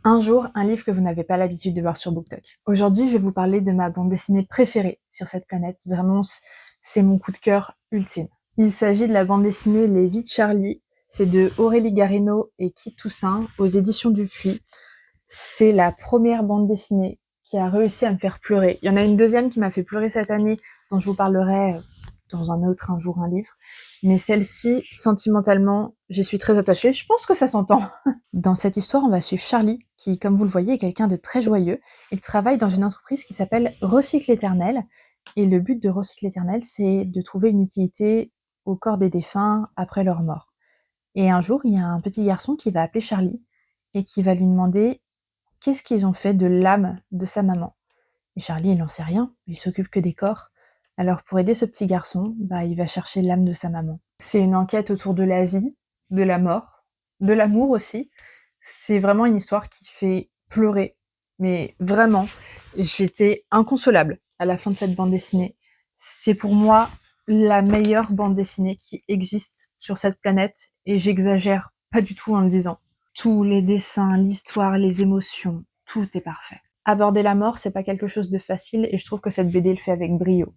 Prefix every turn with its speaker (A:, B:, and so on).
A: Un jour, un livre que vous n'avez pas l'habitude de voir sur BookTok. Aujourd'hui, je vais vous parler de ma bande dessinée préférée sur cette planète. Vraiment, c'est mon coup de cœur ultime. Il s'agit de la bande dessinée Les Vies de Charlie. C'est de Aurélie Garino et Kit Toussaint aux éditions Dupuis. C'est la première bande dessinée qui a réussi à me faire pleurer. Il y en a une deuxième qui m'a fait pleurer cette année, dont je vous parlerai dans un jour, un livre. Mais celle-ci, sentimentalement, j'y suis très attachée. Je pense que ça s'entend. Dans cette histoire, on va suivre Charlie, qui, comme vous le voyez, est quelqu'un de très joyeux. Il travaille dans une entreprise qui s'appelle Recycle Éternel. Et le but de Recycle Éternel, c'est de trouver une utilité au corps des défunts après leur mort. Et un jour, il y a un petit garçon qui va appeler Charlie et qui va lui demander qu'est-ce qu'ils ont fait de l'âme de sa maman. Et Charlie, il n'en sait rien, il s'occupe que des corps. Alors pour aider ce petit garçon, il va chercher l'âme de sa maman. C'est une enquête autour de la vie, de la mort, de l'amour aussi. C'est vraiment une histoire qui fait pleurer. Mais vraiment, j'étais inconsolable à la fin de cette bande dessinée. C'est pour moi la meilleure bande dessinée qui existe sur cette planète, et j'exagère pas du tout en le disant. Tous les dessins, l'histoire, les émotions, tout est parfait. Aborder la mort, c'est pas quelque chose de facile, et je trouve que cette BD le fait avec brio.